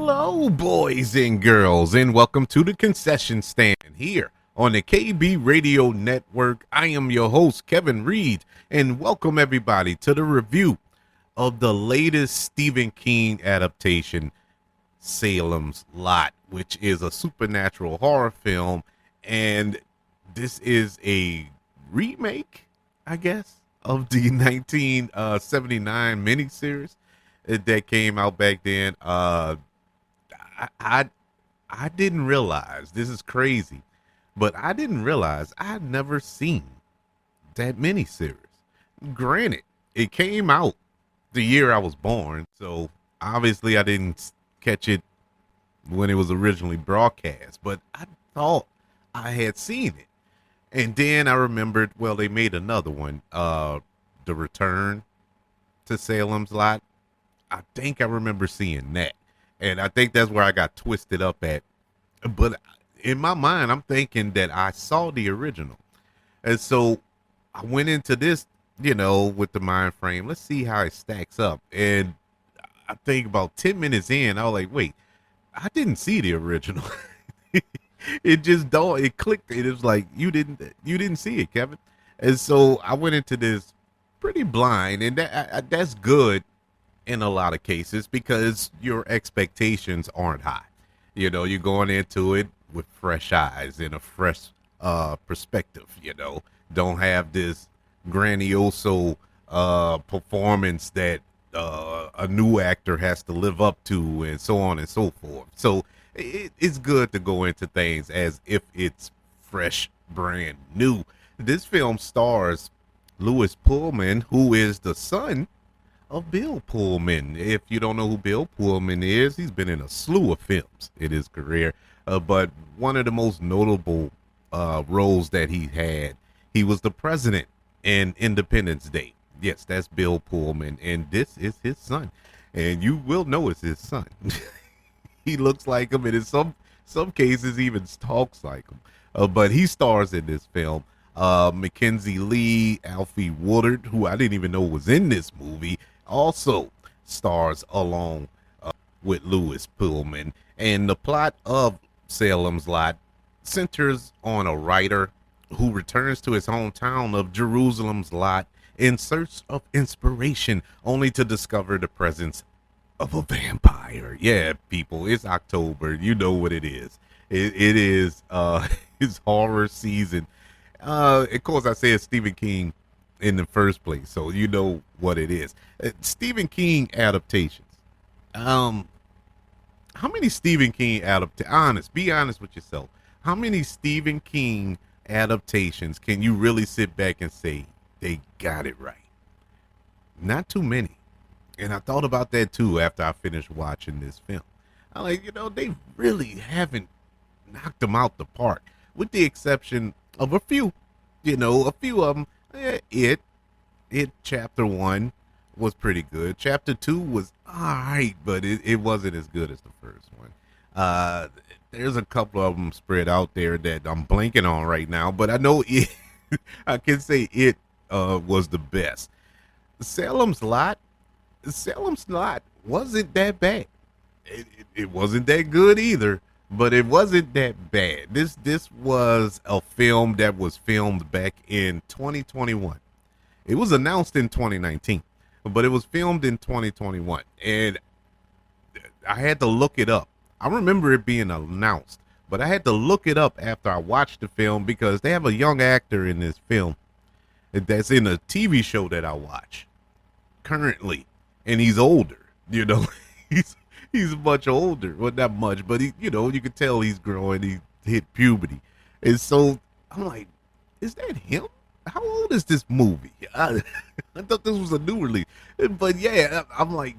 Hello, boys and girls, and welcome to the concession stand here on the KB Radio Network. I am your host, Kevin Reed, and welcome everybody to the review of the latest Stephen King adaptation, Salem's Lot, which is a supernatural horror film, and this is a remake, I guess, of the 1979 miniseries that came out back then. I didn't realize, this is crazy, but I didn't realize I'd never seen that miniseries. Granted, it came out the year I was born, so obviously I didn't catch it when it was originally broadcast, but I thought I had seen it. And then I remembered, well, they made another one, The Return to Salem's Lot. I think I remember seeing that. And I think that's where I got twisted up at. But in my mind, I'm thinking that I saw the original. And so I went into this, with the mind frame. Let's see how it stacks up. And I think about 10 minutes in, I was like, wait, I didn't see the original. It just dawned, it clicked. It was like, you didn't see it, Kevin. And so I went into this pretty blind, and that's good in a lot of cases because your expectations aren't high. You're going into it with fresh eyes and a fresh perspective. Don't have this grandioso performance that a new actor has to live up to, and so on and so forth. So it's good to go into things as if it's fresh, brand new. This film stars Louis Pullman, who is the son of Bill Pullman. If you don't know who Bill Pullman is, he's been in a slew of films in his career. But one of the most notable roles that he had, he was the president in Independence Day. Yes, that's Bill Pullman, and this is his son. And you will know it's his son. He looks like him, and in some cases even talks like him. But he stars in this film. Mackenzie Lee, Alfie Woodard, who I didn't even know was in this movie, also stars along with Louis Pullman. And the plot of Salem's Lot centers on a writer who returns to his hometown of Jerusalem's Lot in search of inspiration, only to discover the presence of a vampire. Yeah, people, it's October. You know what it is. It is it's horror season. Of course, I said Stephen King in the first place, so you know what it is. Stephen King adaptations. How many Stephen King be honest with yourself. How many Stephen King adaptations can you really sit back and say they got it right? Not too many. And I thought about that too after I finished watching this film. I'm like, they really haven't knocked them out the park, with the exception of a few. A few of them. It chapter 1 was pretty good. Chapter 2 was alright, but it wasn't as good as the first one. There's a couple of them spread out there that I'm blanking on right now, but I know it. I can say it was the best. Salem's Lot wasn't that bad. It wasn't that good either, but it wasn't that bad. This was a film that was filmed back in 2021. It was announced in 2019, but it was filmed in 2021, and I had to look it up. I remember it being announced, but I had to look it up after I watched the film because they have a young actor in this film that's in a TV show that I watch currently, and he's older. He's much older. Well, not much, but you can tell he's growing. He hit puberty, and so I'm like, is that him? How old is this movie? I thought this was a new release, but yeah, I'm like,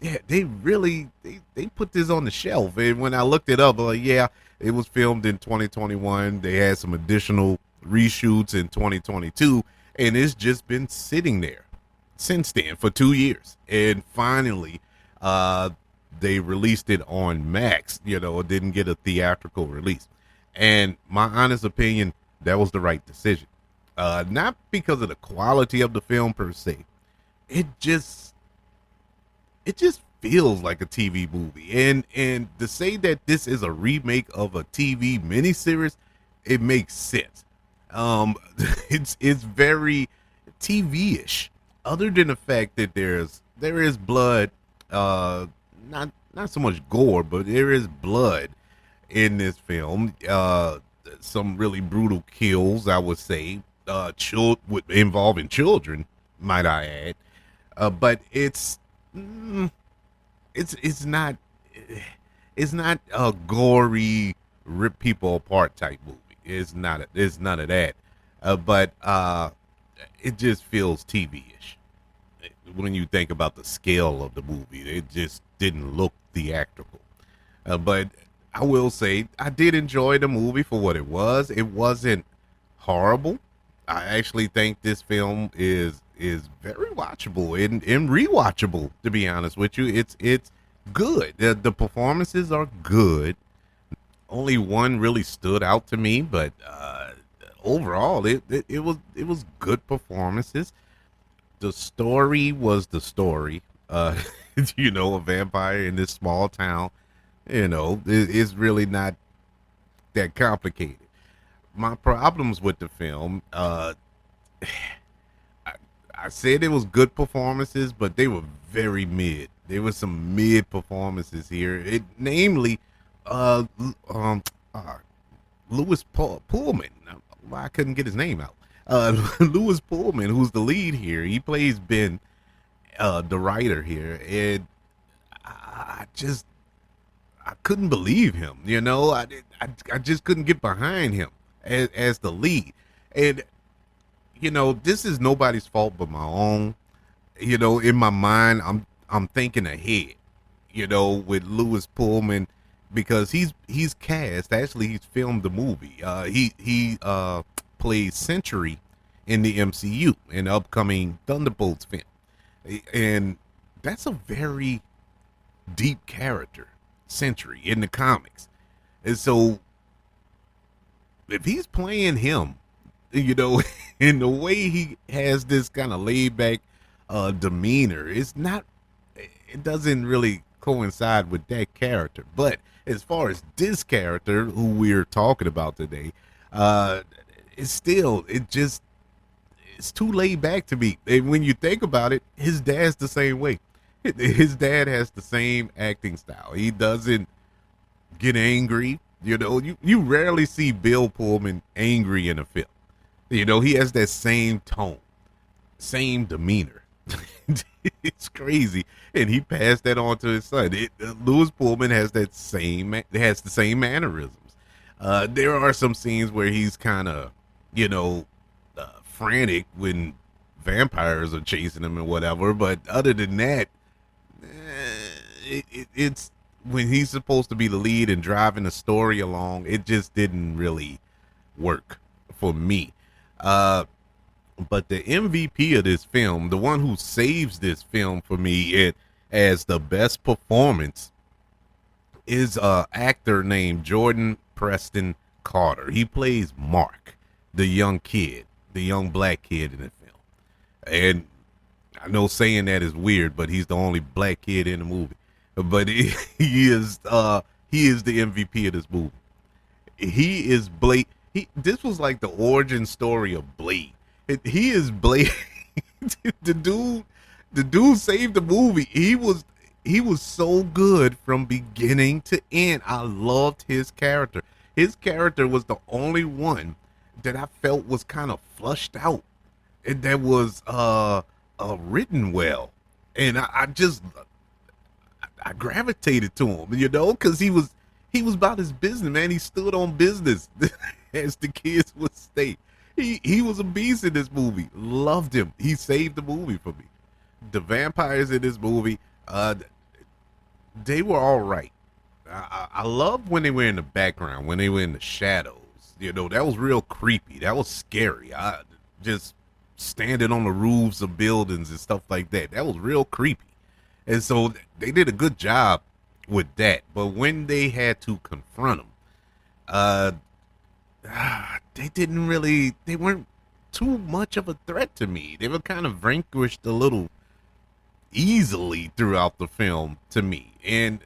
yeah, they really they put this on the shelf. And when I looked it up, I'm like, yeah, it was filmed in 2021. They had some additional reshoots in 2022, and it's just been sitting there since then for 2 years. And finally, they released it on Max. It didn't get a theatrical release. And my honest opinion, that was the right decision. Not because of the quality of the film per se. It just feels like a TV movie. And to say that this is a remake of a TV miniseries, it makes sense. Um, it's very TV-ish. Other than the fact that there is blood, uh, not so much gore, but there is blood in this film. Some really brutal kills, I would say. Involving children, might I add. But mm, it's not it's not a gory rip people apart type movie. It's none of that. But it just feels TV-ish when you think about the scale of the movie. It just didn't look theatrical. But I will say I did enjoy the movie for what it was. It wasn't horrible. I actually think this film is very watchable and rewatchable. To be honest with you, it's good. The performances are good. Only one really stood out to me, but overall, it was good performances. The story was the story. A vampire in this small town. It's really not that complicated. My problems with the film, I, I said it was good performances, but they were very mid. There were some mid performances here. Namely, uh, um, uh, Pullman. Why I couldn't get his name out. Lewis Pullman, who's the lead here. He plays Ben, the writer here, and I just I couldn't believe him. I just couldn't get behind him as the lead. And this is nobody's fault but my own. In my mind, I'm thinking ahead. With Lewis Pullman, because he's cast. Actually, he's filmed the movie. He plays Century in the MCU in the upcoming Thunderbolts film, and that's a very deep character, Century, in the comics. And so if he's playing him, in the way he has this kind of laid back demeanor, it doesn't really coincide with that character. But as far as this character who we're talking about today, it's still it's too laid back to me. And when you think about it, his dad's the same way. His dad has the same acting style. He doesn't get angry. You rarely see Bill Pullman angry in a film. He has that same tone, same demeanor. It's crazy, and he passed that on to his son. Lewis Pullman has the same mannerisms. There are some scenes where he's kind of, frantic when vampires are chasing him and whatever. But other than that, it's when he's supposed to be the lead and driving the story along. It just didn't really work for me. But the MVP of this film, the one who saves this film for me as the best performance, is a actor named Jordan Preston Carter. He plays Mark, the young kid, the young black kid in the film. And I know saying that is weird, but he's the only black kid in the movie. But he is the MVP of this movie. He is Blade. This was like the origin story of Blade. He is Blade. The dude saved the movie. He was so good from beginning to end. I loved his character. His character was the only one that I felt was kind of flushed out, and that was written well. And I gravitated to him, because he was about his business, man. He stood on business, as the kids would state. He was a beast in this movie. Loved him. He saved the movie for me. The vampires in this movie, they were all right. I loved when they were in the background, when they were in the shadows. That was real creepy. That was scary. I just standing on the roofs of buildings and stuff like that. That was real creepy. And so they did a good job with that. But when they had to confront him, they weren't too much of a threat to me. They were kind of vanquished a little easily throughout the film to me. And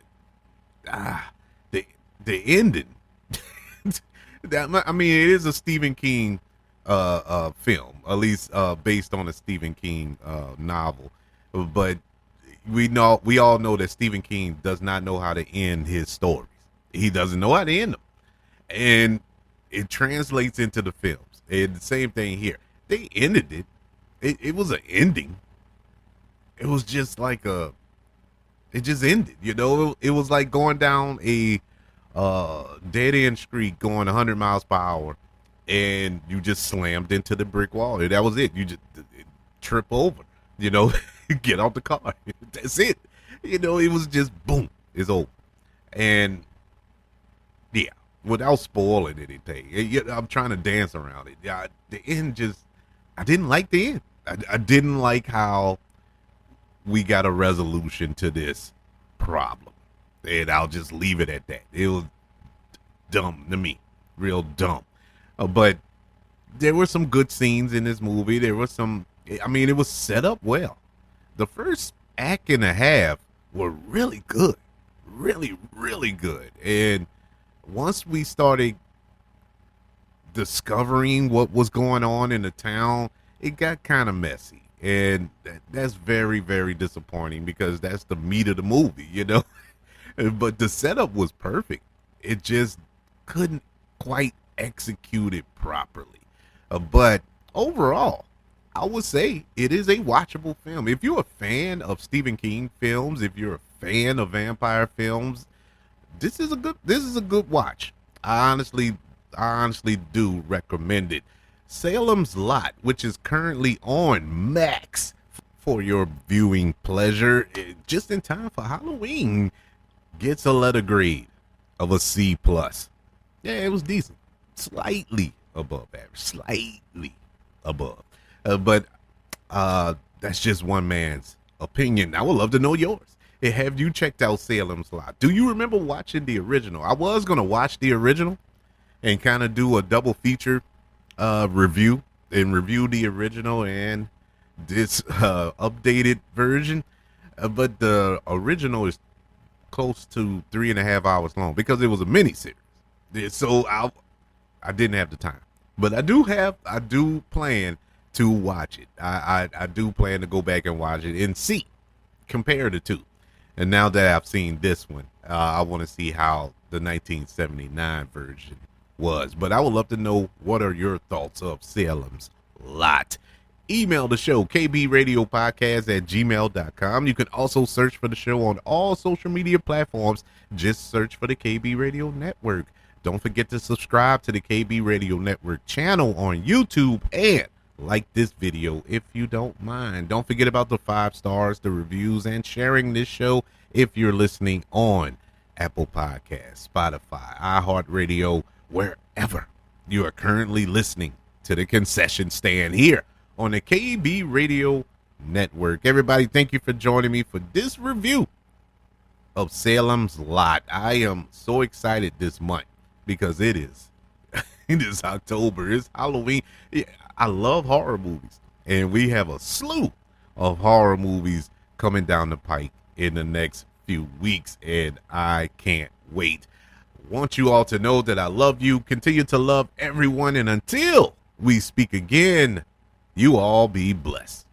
ah, the the ending. I mean, it is a Stephen King film, at least based on a Stephen King novel. But we all know that Stephen King does not know how to end his stories. He doesn't know how to end them, and it translates into the films. And the same thing here. They ended it. It was an ending. It was just like a. It just ended. You know, it was like going down a dead end street going 100 miles per hour, and you just slammed into the brick wall. That was it. You just trip over. You know, get out the car. That's it. You know, it was just boom. It's over. And yeah, without spoiling anything, I'm trying to dance around it. Yeah, the end just. I didn't like the end. I didn't like how we got a resolution to this problem. And I'll just leave it at that. It was dumb to me, real dumb. But there were some good scenes in this movie. There was some, I mean, it was set up well. The first act and a half were really good, really, really good. And once we started discovering what was going on in the town, it got kind of messy. And that's very, very disappointing because that's the meat of the movie, you know? But the setup was perfect. It just couldn't quite execute it properly. But overall, I would say it is a watchable film. If you're a fan of Stephen King films, if you're a fan of vampire films, this is a good watch. I honestly do recommend it. Salem's Lot, which is currently on Max for your viewing pleasure, just in time for Halloween, gets a letter grade of a C plus. Yeah, it was decent, slightly above average, slightly above. But that's just one man's opinion. I would love to know yours. Have you checked out Salem's Lot? Do you remember watching the original? I was gonna watch the original and kind of do a double feature review and review the original and this updated version. But the original is close to 3.5 hours long because it was a mini series. So I didn't have the time, but I do plan to watch it. I do plan to go back and watch it and see, compare the two. And now that I've seen this one, I want to see how the 1979 version was. But I would love to know, what are your thoughts of Salem's Lot? Email the show, kbradiopodcast@gmail.com. You can also search for the show on all social media platforms. Just search for the KB Radio Network. Don't forget to subscribe to the KB Radio Network channel on YouTube and like this video if you don't mind. Don't forget about the 5 stars, the reviews, and sharing this show if you're listening on Apple Podcasts, Spotify, iHeartRadio, wherever you are currently listening to the concession stand here on the KB Radio Network. Everybody, thank you for joining me for this review of Salem's Lot. I am so excited this month because it is October. It's Halloween. Yeah, I love horror movies, and we have a slew of horror movies coming down the pike in the next few weeks, and I can't wait. Want you all to know that I love you. Continue to love everyone, and until we speak again, you all be blessed.